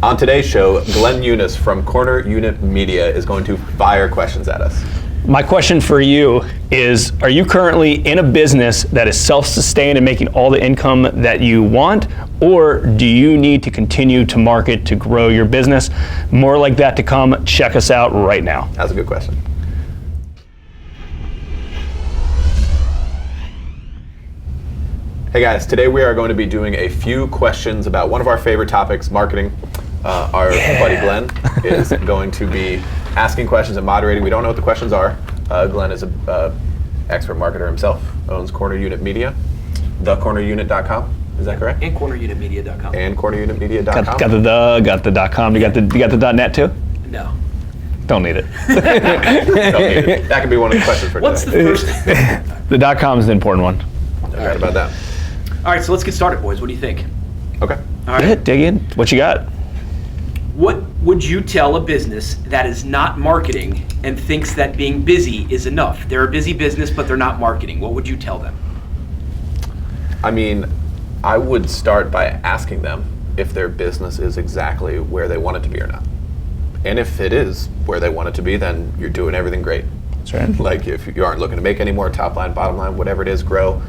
On today's show, Glenn Eunice from Corner Unit Media is going to fire questions at us. My question for you is, are you currently in a business that is self-sustained and making all the income that you want, or do you need to continue to market to grow your business? More like that to come. Check us out right now. That's a good question. Hey guys, today we are going to be doing a few questions about one of our favorite topics, marketing. Our buddy Glenn is going to be asking questions and moderating. We don't know what the questions are. Glenn is an expert marketer himself, owns Corner Unit Media, thecornerunit.com. Is that correct? And cornerunitmedia.com. And cornerunitmedia.com. Got the .com. You got the .net too? No. Don't need it. Don't need it. That could be one of the questions for What's today. the first? The .com is the important one. No doubt about that. All right, so let's get started, boys. What do you think? Okay. All right. Yeah, dig in. What you got? What would you tell a business that is not marketing and thinks that being busy is enough? They're a busy business, but they're not marketing. What would you tell them? I mean, I would start by asking them if their business is exactly where they want it to be or not. And if it is where they want it to be, then you're doing everything great. That's right. Like if you aren't looking to make any more top line, bottom line, whatever it is, grow,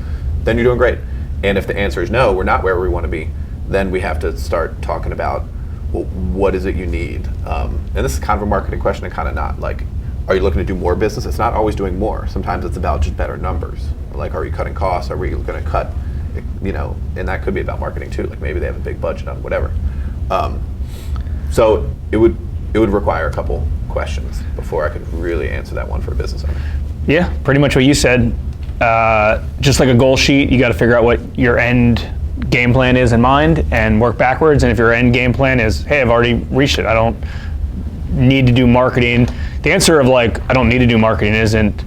then you're doing great. And if the answer is no, we're not where we want to be, then we have to start talking about, well, what is it you need? And this is kind of a marketing question and kind of not. Like, are you looking to do more business? It's not always doing more. Sometimes it's about just better numbers. Like, are you cutting costs? Are we going to cut, and that could be about marketing too. Like maybe they have a big budget on whatever. So it would require a couple questions before I could really answer that one for a business owner. Yeah, pretty much what you said. Just like a goal sheet, you got to figure out what your end game plan is in mind and work backwards. And if your end game plan is, hey, I've already reached it, I don't need to do marketing. The answer of like, I don't need to do marketing isn't,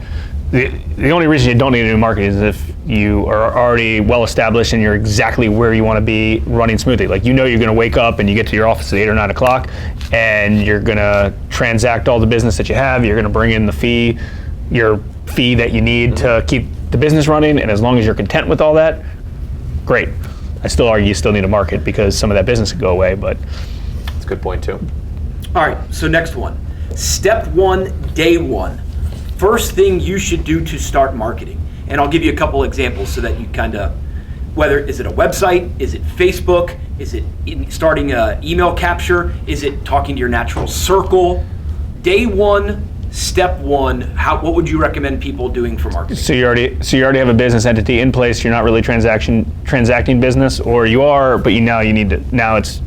the only reason you don't need to do marketing is if you are already well established and you're exactly where you want to be running smoothly. Like, you're going to wake up and you get to your office at 8 or 9 o'clock and you're going to transact all the business that you have. You're going to bring in your fee that you need to keep the business running. And as long as you're content with all that, great. I still argue you still need to market because some of that business could go away, but. That's a good point too. All right, so next one. Step one, day one. First thing you should do to start marketing. And I'll give you a couple examples so that you kind of, is it a website? Is it Facebook? Is it starting an email capture? Is it talking to your natural circle? Day one, step one, what would you recommend people doing for marketing? So you already have a business entity in place. You're not really transacting business, or you are, but now it's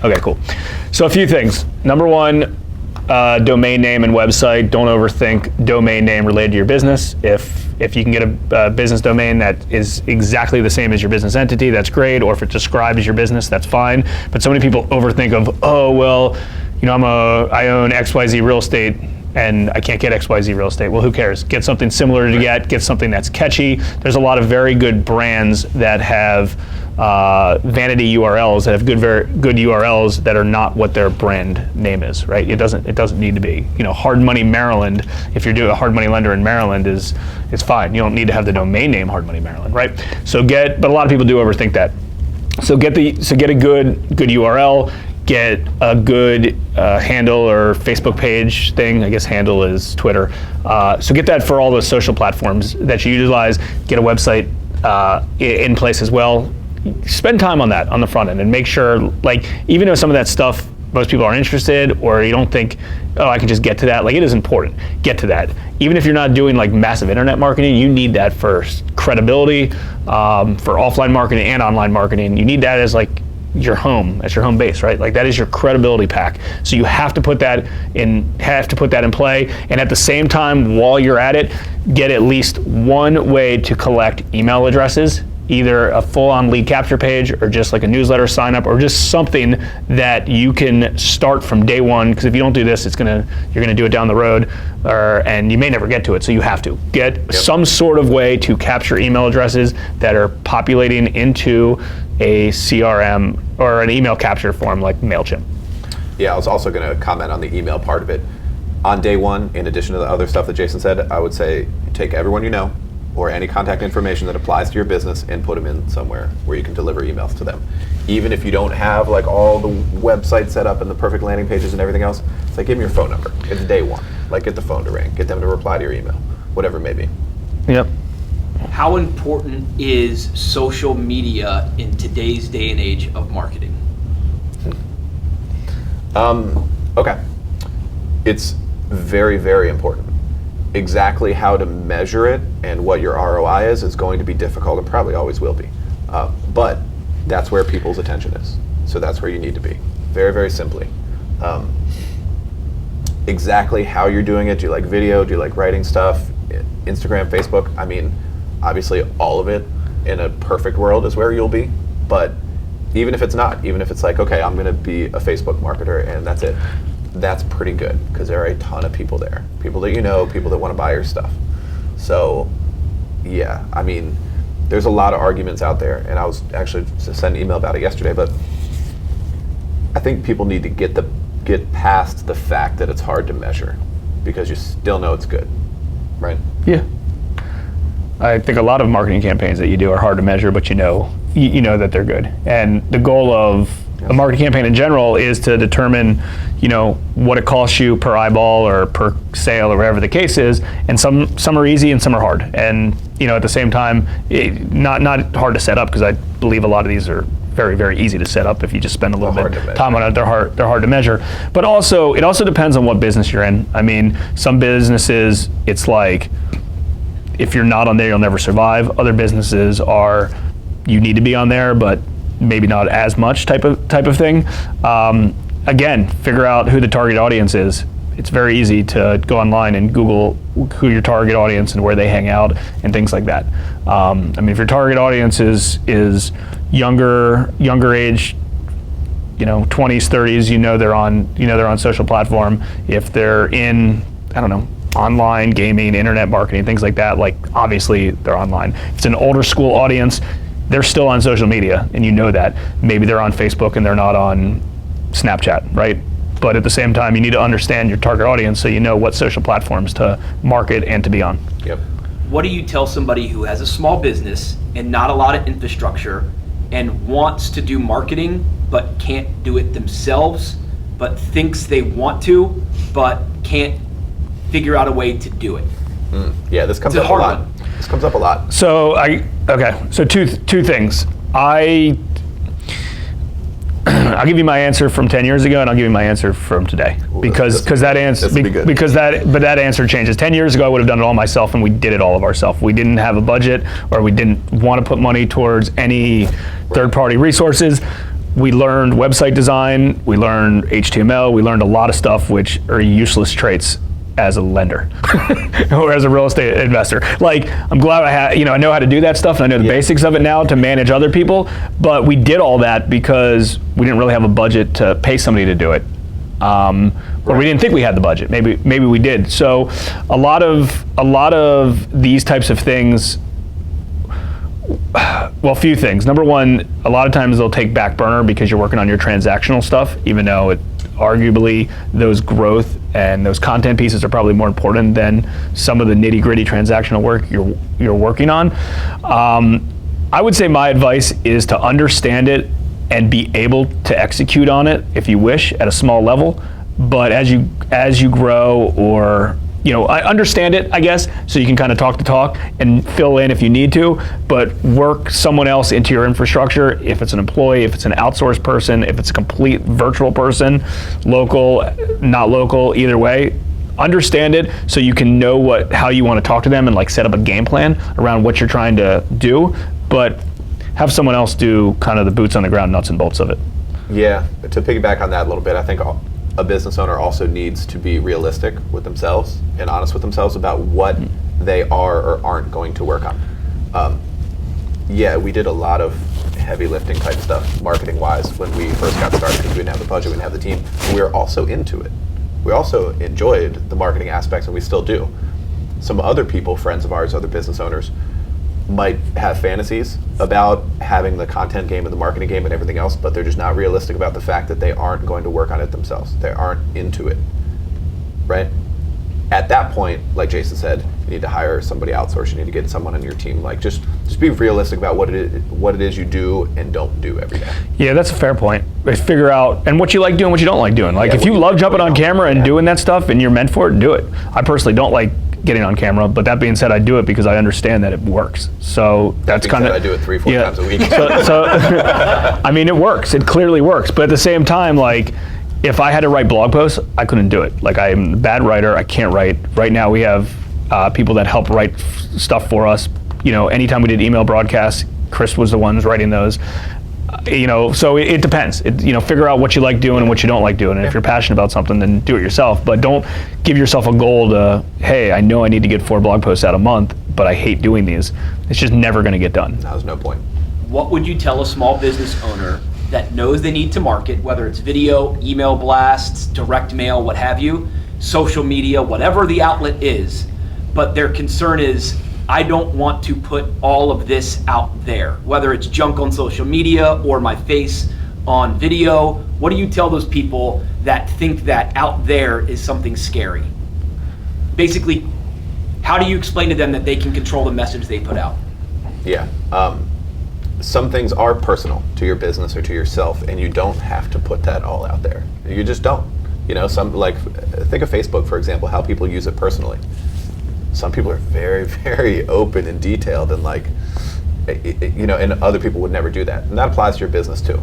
okay. Cool. So a few things. Number one, domain name and website. Don't overthink domain name related to your business. If you can get a business domain that is exactly the same as your business entity, that's great. Or if it describes your business, that's fine. But so many people overthink of, oh well, I own XYZ real estate and I can't get XYZ real estate. Well, who cares? Get something similar to get something that's catchy. There's a lot of very good brands that have vanity URLs, that have very good URLs that are not what their brand name is, right? It doesn't need to be. Hard Money Maryland, if you're doing a hard money lender in Maryland, it's fine. You don't need to have the domain name Hard Money Maryland, right? But a lot of people do overthink that. So get a good URL. Get a good handle or Facebook page thing. I guess handle is Twitter. So get that for all those social platforms that you utilize. Get a website in place as well. Spend time on that on the front end and make sure, like, even though some of that stuff most people aren't interested, or you don't think, oh, I can just get to that. Like, it is important. Get to that. Even if you're not doing like massive internet marketing, you need that for credibility, for offline marketing and online marketing. You need that as like your home, as your home base, right? Like, that is your credibility pack. So you have to put that in play. And at the same time, while you're at it, get at least one way to collect email addresses, either a full-on lead capture page or just like a newsletter sign up, or just something that you can start from day one. Because if you don't do this, you're gonna do it down the road, and you may never get to it. So you have to get some sort of way to capture email addresses that are populating into a CRM or an email capture form like MailChimp. Yeah, I was also going to comment on the email part of it. On day one, in addition to the other stuff that Jason said, I would say take everyone you know or any contact information that applies to your business and put them in somewhere where you can deliver emails to them. even if you don't have like all the website set up and the perfect landing pages and everything else, it's like, give me your phone number. It's day one. Like, get the phone to ring, get them to reply to your email, whatever it may be. Yep. How important is social media in today's day and age of marketing? Okay. It's very, very important. Exactly how to measure it and what your ROI is going to be difficult and probably always will be. But that's where people's attention is. So that's where you need to be. Very, very simply. Exactly how you're doing it. Do you like video? Do you like writing stuff? Instagram, Facebook? I mean, obviously all of it in a perfect world is where you'll be. But even if it's not, even if it's like, okay, I'm going to be a Facebook marketer and that's it, that's pretty good because there are a ton of people there. People that you know, people that want to buy your stuff. So, yeah, I mean, there's a lot of arguments out there, and I was actually sent an email about it yesterday, but I think people need to get past the fact that it's hard to measure because you still know it's good, right? Yeah. I think a lot of marketing campaigns that you do are hard to measure, but you know that they're good. And the goal of a marketing campaign in general is to determine, what it costs you per eyeball or per sale or whatever the case is. And some are easy and some are hard. And at the same time, not hard to set up because I believe a lot of these are very, very easy to set up if you just spend a little bit of time on it. They're hard to measure. But also, it also depends on what business you're in. I mean, some businesses, it's like, if you're not on there, you'll never survive. Other businesses are, you need to be on there, but maybe not as much type of thing. Again, figure out who the target audience is. It's very easy to go online and Google who your target audience and where they hang out and things like that. I mean, if your target audience is younger age, 20s, 30s, they're on social platform. If they're in, I don't know, online gaming, internet marketing, things like that, like obviously they're online. If it's an older school audience, they're still on social media, and you know that. Maybe they're on Facebook and they're not on Snapchat, right? But at the same time, you need to understand your target audience so you know what social platforms to market and to be on. Yep. What do you tell somebody who has a small business and not a lot of infrastructure and wants to do marketing but can't do it themselves, but thinks they want to, but can't figure out a way to do it? Yeah, this comes up a lot. This comes up a lot. So So two things. I'll give you my answer from 10 years ago, and I'll give you my answer from today, because that answer changes. 10 years ago, I would have done it all myself, and we did it all of ourselves. We didn't have a budget, or we didn't want to put money towards any third-party resources. We learned website design, we learned HTML, we learned a lot of stuff which are useless traits as a lender or as a real estate investor. Like, I'm glad I know how to do that stuff, and I know the basics of it now to manage other people, but we did all that because we didn't really have a budget to pay somebody to do it. Or we didn't think we had the budget. Maybe we did. So a lot of these types of things, well, a few things. Number one, a lot of times they'll take back burner because you're working on your transactional stuff, even though arguably those growth and those content pieces are probably more important than some of the nitty-gritty transactional work you're working on. I would say my advice is to understand it and be able to execute on it if you wish at a small level. But as you grow, or I understand it, I guess, so you can kind of talk the talk and fill in if you need to, but work someone else into your infrastructure. If it's an employee, if it's an outsourced person, if it's a complete virtual person, local, not local, either way, understand it so you can know how you want to talk to them and like set up a game plan around what you're trying to do, but have someone else do kind of the boots on the ground nuts and bolts of it. Yeah, to piggyback on that a little bit, I think a business owner also needs to be realistic with themselves and honest with themselves about what they are or aren't going to work on. We did a lot of heavy lifting type stuff, marketing wise, when we first got started because we didn't have the budget, we didn't have the team. But we were also into it. We also enjoyed the marketing aspects, and we still do. Some other people, friends of ours, other business owners, might have fantasies about having the content game and the marketing game and everything else, but they're just not realistic about the fact that they aren't going to work on it themselves. They aren't into it, right? at that point, like Jason said, you need to hire somebody outsourced. You need to get someone on your team. Like just be realistic about what it is you do and don't do every day. Yeah, that's a fair point. Figure out and what you like doing, what you don't like doing. Like Yeah, if you what you- love jumping what you on don't. camera and Yeah. doing that stuff and you're meant for it, do it. I personally don't like getting on camera, but that being said, I do it because I understand that it works. So that's Being kind of said, I do it 3-4 times a week. So I mean, it works. It clearly works. But at the same time, like if I had to write blog posts, I couldn't do it. Like I'm a bad writer. I can't write. Right now we have people that help write stuff for us. You know, anytime we did email broadcasts, Chris was the ones writing those. You know, so it depends. Figure out what you like doing and what you don't like doing. And if you're passionate about something, then do it yourself. But don't give yourself a goal to, hey, I know I need to get 4 blog posts out a month, but I hate doing these. It's just never going to get done. There's no point. What would you tell a small business owner that knows they need to market, whether it's video, email blasts, direct mail, what have you, social media, whatever the outlet is, but their concern is, I don't want to put all of this out there, whether it's junk on social media or my face on video. What do you tell those people that think that out there is something scary? Basically, how do you explain to them that they can control the message they put out? Yeah. Some things are personal to your business or to yourself, and you don't have to put that all out there. You just don't. Think of Facebook, for example, how people use it personally. Some people are very, very open and detailed, and and other people would never do that. And that applies to your business too.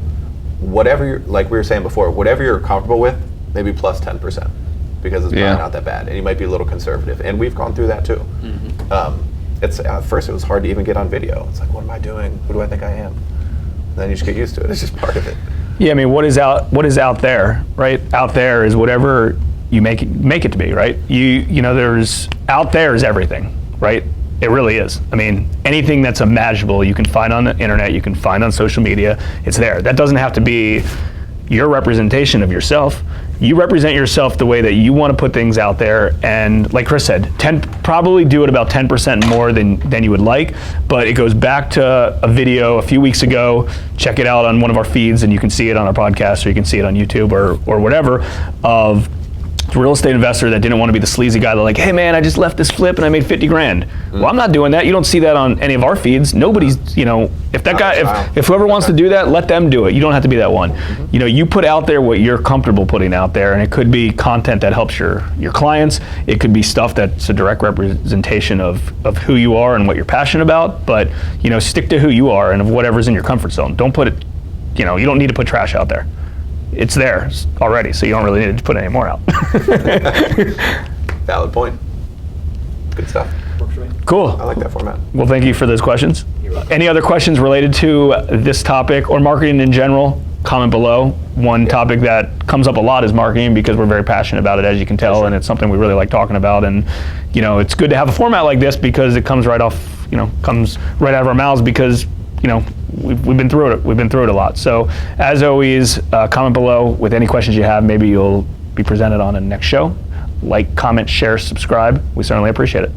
Whatever you're, like we were saying before, whatever you're comfortable with, maybe plus 10%, because it's probably not that bad, and you might be a little conservative. And we've gone through that too. It's at first it was hard to even get on video. It's like, what am I doing? Who do I think I am? And then you just get used to it. It's just part of it. Yeah, I mean, what is out there, right? Out there is whatever you make it to be, right? There's out there is everything, right? It really is. I mean, anything that's imaginable you can find on the internet, you can find on social media, it's there. That doesn't have to be your representation of yourself. You represent yourself the way that you want to put things out there, and like Chris said, probably do it about 10% more than you would like, but it goes back to a video a few weeks ago. Check it out on one of our feeds, and you can see it on our podcast, or you can see it on YouTube or whatever, of a real estate investor that didn't want to be the sleazy guy that like, hey man, I just left this flip and I made 50 grand. Well, I'm not doing that. You don't see that on any of our feeds. Nobody's, if that guy, if whoever wants to do that, let them do it. You don't have to be that one. You put out there what you're comfortable putting out there, and it could be content that helps your clients. It could be stuff that's a direct representation of who you are and what you're passionate about, but stick to who you are and of whatever's in your comfort zone. Don't put it, you don't need to put trash out there. It's there already, so you don't really need to put any more out. Valid point. Good stuff. Cool. I like that format. Well, thank you for those questions. Any other questions related to this topic or marketing in general? Comment below. One topic that comes up a lot is marketing, because we're very passionate about it, as you can tell, and it's something we really like talking about. And it's good to have a format like this because it comes right off, comes right out of our mouths, because we've been through it. We've been through it a lot. So as always, comment below with any questions you have. Maybe you'll be presented on a next show. Like, comment, share, subscribe. We certainly appreciate it.